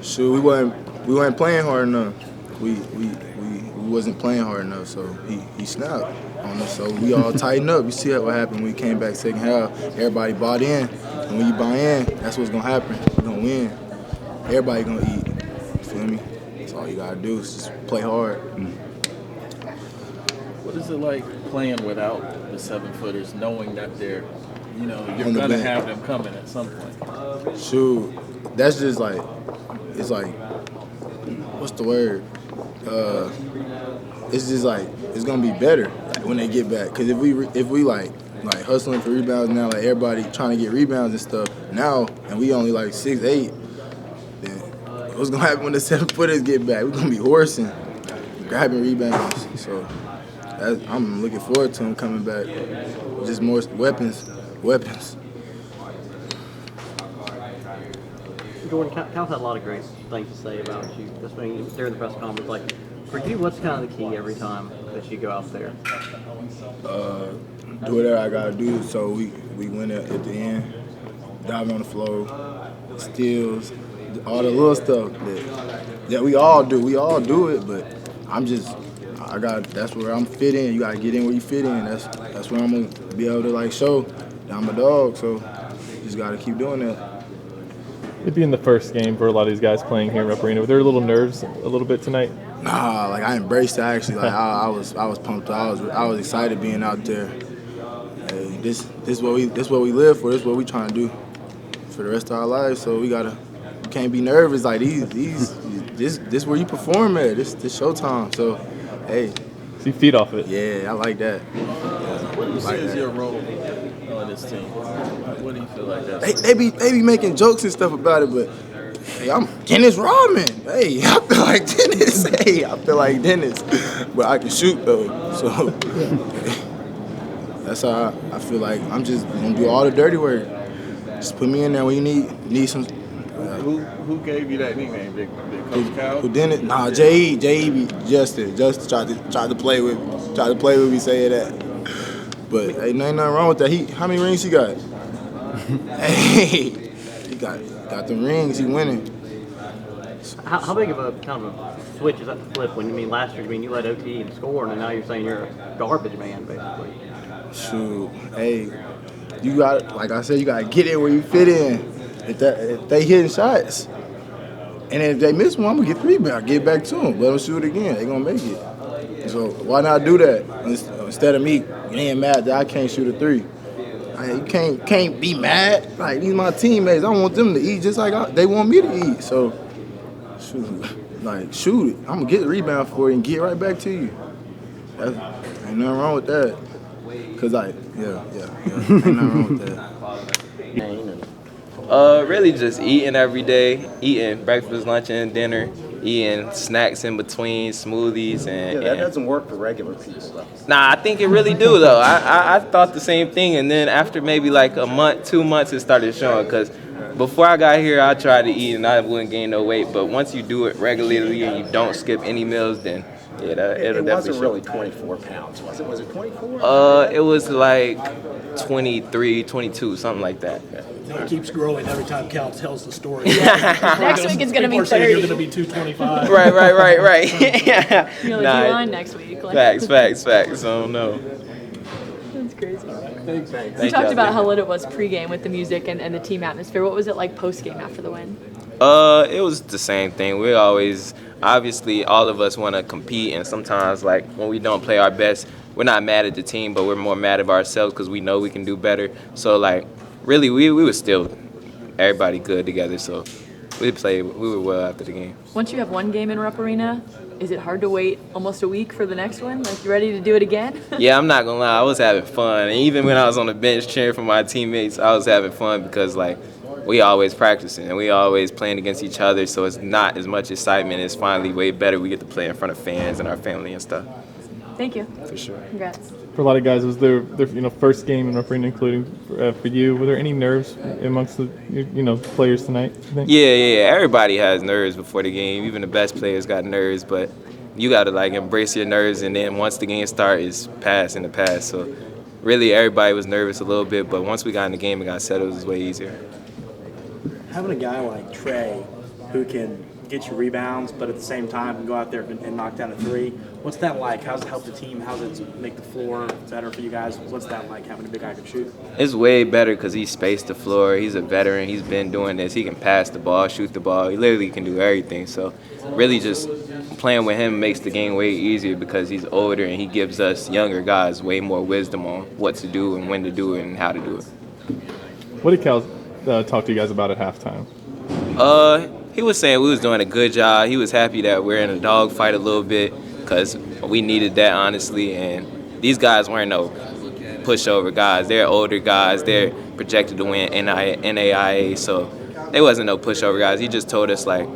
Shoot, we weren't playing hard enough. We wasn't playing hard enough, so he snapped on us. So we all tightened up. You see what happened when we came back second half. Everybody bought in, and when you buy in, that's what's gonna happen. You're gonna win. Everybody gonna eat. You feel me? That's all you gotta do is just play hard. What is it like playing without the 7-footers, knowing that they're, you're On the gonna bench. have them coming at some point? Shoot, that's just like, it's like, what's the word? It's just like, it's gonna be better when they get back. Cause if we like hustling for rebounds now, like everybody trying to get rebounds and stuff now, and we only like 6'8", then what's gonna happen when the 7-footers get back? We're gonna be horsing, grabbing rebounds. So I'm looking forward to them coming back. Just more weapons. Jordan, Cal had a lot of great things to say about you. This thing during the press conference, like for you, what's kind of the key every time that you go out there? Do whatever I gotta do so we win it at the end. Diving on the floor, steals, all the little stuff that we all do. We all do it, but that's where I'm fit in. You gotta get in where you fit in. That's where I'm gonna be able to like show that I'm a dog. So just gotta keep doing that. It being the first game for a lot of these guys playing here in Rupp Arena, were there a little nerves a little bit tonight? Nah, like I embraced it actually. Like I was pumped. I was excited being out there. Hey, this what we live for. This what we trying to do for the rest of our lives. So we can't be nervous. Like this where you perform at. This showtime. So hey. So you feed off it. Yeah, I like that. What do you see as your role on this team? What do you feel like that? They be making jokes and stuff about it, but hey, I'm Dennis Rodman. Hey, I feel like Dennis. Hey, I feel like Dennis, but I can shoot though. So that's how I feel like I'm just gonna do all the dirty work. Just put me in there when you need some. Who gave you that nickname, Big Coach Cal? Who didn't? Nah, J.E. Justin tried to play with me saying that. But hey, ain't nothing wrong with that. How many rings he got? Hey, he got the rings. He winning. How big of a kind of a switch is that to flip when last year you led OT and scored, and now you're saying you're a garbage man basically? Shoot, hey, you got like I said, you gotta get in where you fit in. If they hitting shots, and then if they miss one, I'm gonna get the rebound, get back to them, let them shoot it again. They gonna make it. So why not do that instead of me getting mad that I can't shoot a three? You can't be mad. Like these my teammates, I want them to eat just like they want me to eat. So shoot it. I'm gonna get the rebound for it and get right back to you. Ain't nothing wrong with that. Cause ain't nothing wrong with that. Really just eating every day, eating breakfast, lunch, and dinner, eating snacks in between, smoothies, and that doesn't work for regular people, though. Nah, I think it really do, though. I thought the same thing, and then after maybe like a month, 2 months, it started showing, because before I got here, I tried to eat, and I wouldn't gain no weight, but once you do it regularly and you don't skip any meals, then yeah, it'll definitely wasn't show. really 24 pounds, was it? Was it 24? It was like 23, 22, something like that. It keeps growing every time Cal tells the story. Next week it's going to be 30. People are saying you're going to be 225. Right. Yeah. You're like, you on next week. Like, Facts. I don't know. That's crazy. Thanks. You talked about how lit it was pregame with the music and the team atmosphere. What was it like postgame after the win? It was the same thing. We always, obviously, all of us want to compete, and sometimes, like, when we don't play our best, we're not mad at the team, but we're more mad at ourselves because we know we can do better. So, like, really, we were still everybody good together, so we were well after the game. Once you have one game in Rupp Arena, is it hard to wait almost a week for the next one? Like, you ready to do it again? Yeah, I'm not gonna lie, I was having fun, and even when I was on the bench cheering for my teammates, I was having fun because, like, we always practicing and we always playing against each other, so it's not as much excitement. It's finally way better. We get to play in front of fans and our family and stuff. Thank you. For sure. Congrats. For a lot of guys, it was their first game in Rupp Arena, including for you. Were there any nerves amongst the players tonight, you think? Yeah. Everybody has nerves before the game. Even the best players got nerves, but you got to like embrace your nerves, and then once the game starts, it's past in the past. So really everybody was nervous a little bit, but once we got in the game and got settled, it was way easier. Having a guy like Trey who can get you rebounds, but at the same time can go out there and knock down a three. What's that like? How's it help the team? How's it make the floor better for you guys? What's that like, having a big guy who can shoot? It's way better because he spaced the floor. He's a veteran. He's been doing this. He can pass the ball, shoot the ball. He literally can do everything. So really just playing with him makes the game way easier because he's older and he gives us younger guys way more wisdom on what to do and when to do it and how to do it. What did Cal talk to you guys about at halftime? He was saying we was doing a good job. He was happy that we're in a dogfight a little bit because we needed that, honestly. And these guys weren't no pushover guys. They're older guys. They're projected to win NAIA, so they wasn't no pushover guys. He just told us, like,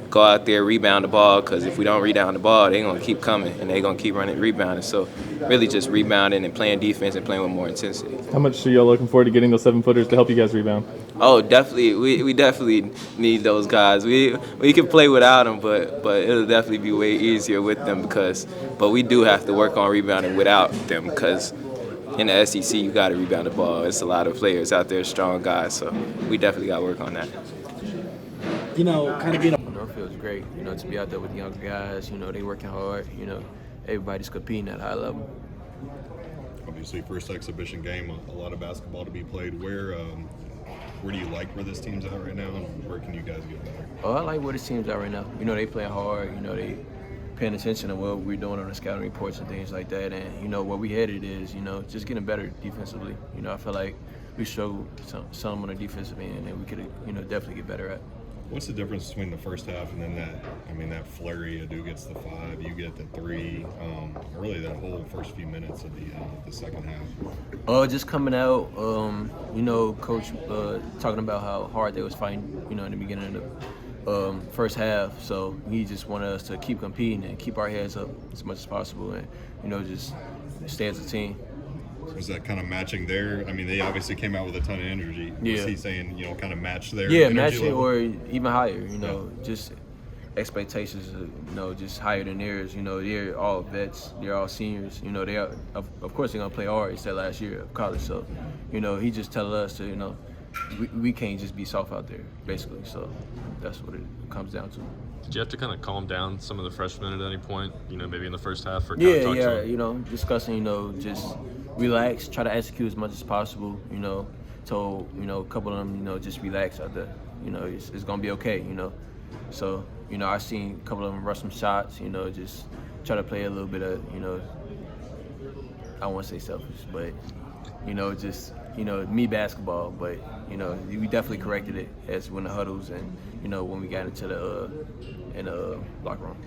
go out there, rebound the ball, because if we don't rebound the ball, they're going to keep coming, and they're going to keep running rebounding. So really just rebounding and playing defense and playing with more intensity. How much are y'all looking forward to getting those 7-footers to help you guys rebound? Oh, definitely. We definitely need those guys. We can play without them, but it'll definitely be way easier with them but we do have to work on rebounding without them because in the SEC you got to rebound the ball. It's a lot of players out there, strong guys, so we definitely got to work on that. You know, kind of being It feels great, to be out there with the younger guys. They working hard. Everybody's competing at a high level. Obviously, first exhibition game, a lot of basketball to be played. Where do you like where this team's at right now, and where can you guys get better? Oh, I like where this team's at right now. They playing hard. They paying attention to what we're doing on the scouting reports and things like that. And where we headed is, just getting better defensively. I feel like we showed some on the defensive end, and we could, definitely get better at. What's the difference between the first half and then that flurry? Adu gets the 5, you get the 3. Really, that whole first few minutes of the second half. Just coming out, Coach talking about how hard they was fighting, in the beginning of the first half. So he just wanted us to keep competing and keep our heads up as much as possible, and just stay as a team. Was that kind of matching their? I mean, they obviously came out with a ton of energy. Yeah. Was he saying, kind of match their? Yeah, energy match it level? or even higher. Just expectations. Just higher than theirs. They're all vets. They're all seniors. They are. Of course, they're gonna play hard. It's their last year of college, so he just telling us to we can't just be soft out there, basically. So that's what it comes down to. Did you have to kind of calm down some of the freshmen at any point? Maybe in the first half, or discussing. Just relax, try to execute as much as possible. Told a couple of them, just relax out there. It's gonna be okay. So I seen a couple of them rush some shots. Just try to play a little bit of I don't want to say selfish, but just me basketball. But we definitely corrected it as when the huddles and when we got into the locker room.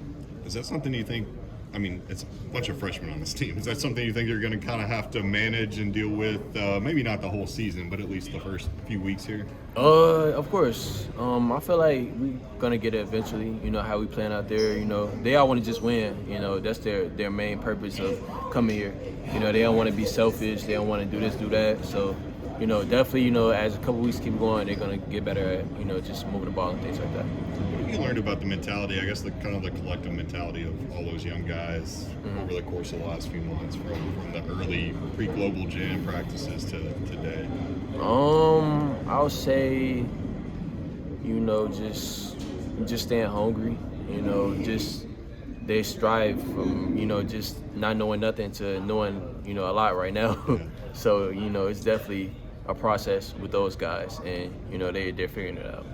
Is that something you think? I mean, it's a bunch of freshmen on this team. Is that something you think you're going to kind of have to manage and deal with? Maybe not the whole season, but at least the first few weeks here. Of course. I feel like we're gonna get it eventually. How we playing out there. They all want to just win. That's their main purpose of coming here. They don't want to be selfish. They don't want to do this, do that. So, definitely. As a couple weeks keep going, they're gonna get better at just moving the ball and things like that. What have you learned about the mentality? I guess the kind of the collective mentality of all those young guys over the course of the last few months, from the early pre-global jam practices to today. I would say, just staying hungry. Just they strive from just not knowing nothing to knowing a lot right now. Yeah. So it's definitely a process with those guys, and they're figuring it out.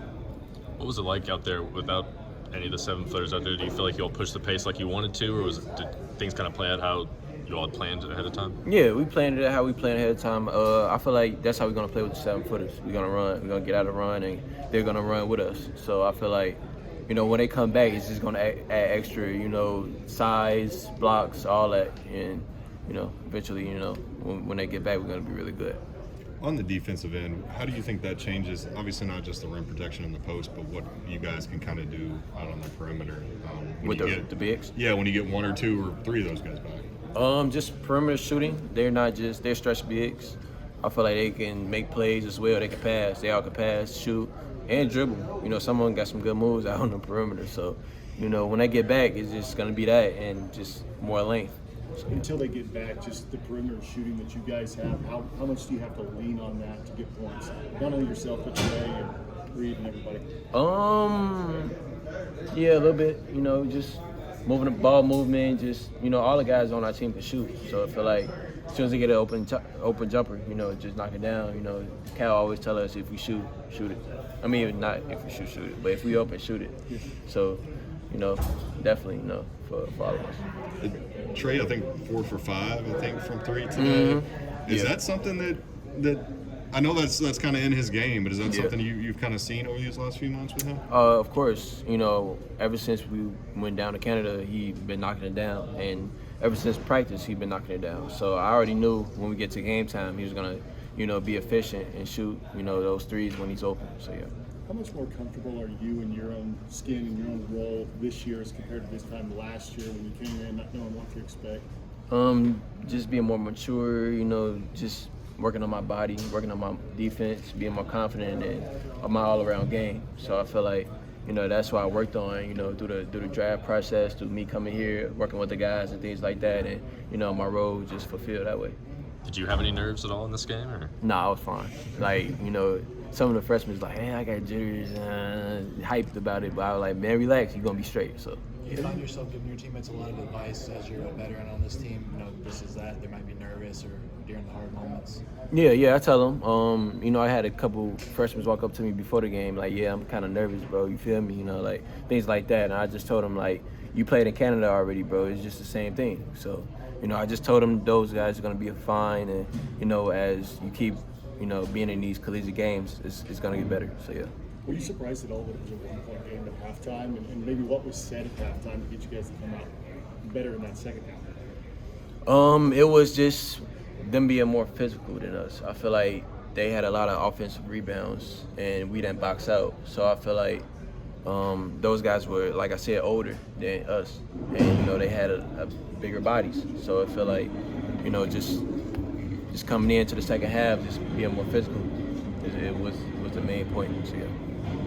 What was it like out there without any of the 7-footers out there? Do you feel like you all pushed the pace like you wanted to, or did things kind of play out how you all had planned ahead of time? Yeah, we planned it how we planned ahead of time. I feel like that's how we're gonna play with the 7-footers. We're gonna run. We're gonna get out of run, and they're gonna run with us. So I feel like, when they come back, it's just gonna add extra, size, blocks, all that, and eventually, when they get back, we're gonna be really good. On the defensive end, how do you think that changes? Obviously, not just the rim protection in the post, but what you guys can kind of do out on the perimeter. With the bigs? Yeah, when you get 1 or 2 or 3 of those guys back. Just perimeter shooting. They're stretch bigs. I feel like they can make plays as well. They can pass. They all can pass, shoot, and dribble. Some of them got some good moves out on the perimeter. So, when they get back, it's just going to be that and just more length. Until they get back, just the perimeter shooting that you guys have, how much do you have to lean on that to get points? Not only yourself, but Trey and Reed and everybody. Yeah, a little bit. You know, just moving the ball movement. Just all the guys on our team can shoot. So I feel like as soon as they get an open jumper, just knock it down. Cal always tell us if we shoot it. I mean, not if we shoot it, but if we open, shoot it. So, definitely, for all of us. Trey, I think 4 for 5. I think from 3 today. Is that something that I know that's kind of in his game, but is that something you've kind of seen over these last few months with him? Of course, ever since we went down to Canada, he been knocking it down, and ever since practice, he been knocking it down. So I already knew when we get to game time, he was gonna, be efficient and shoot, those threes when he's open. So yeah. How much more comfortable are you in your own skin and your own role this year as compared to this time last year when you came in not knowing what to expect? Just being more mature, just working on my body, working on my defense, being more confident in my all-around game. So I feel like, that's what I worked on, through the draft process, through me coming here, working with the guys and things like that, and my role just fulfilled that way. Did you have any nerves at all in this game? Or? Nah, I was fine. Like, some of the freshmen was like, hey, I got jitters, hyped about it, but I was like, man, relax, you're gonna be straight. So. You find yourself giving your teammates a lot of advice as you're a veteran on this team. This is that. They might be nervous or during the hard moments. Yeah, I tell them. I had a couple freshmen walk up to me before the game, like, yeah, I'm kind of nervous, bro. You feel me? Like things like that. And I just told them, like, you played in Canada already, bro. It's just the same thing. So, I just told them those guys are gonna be fine, and as you keep, being in these collegiate games, it's gonna get better. So yeah. Were you surprised at all that it was a 1-point game at halftime, and maybe what was said at halftime to get you guys to come out better in that second half? It was just them being more physical than us. I feel like they had a lot of offensive rebounds, and we didn't box out. So I feel like those guys were, like I said, older than us, and they had a bigger bodies. So I feel like just coming into the second half, just being more physical, it was the main point. So yeah.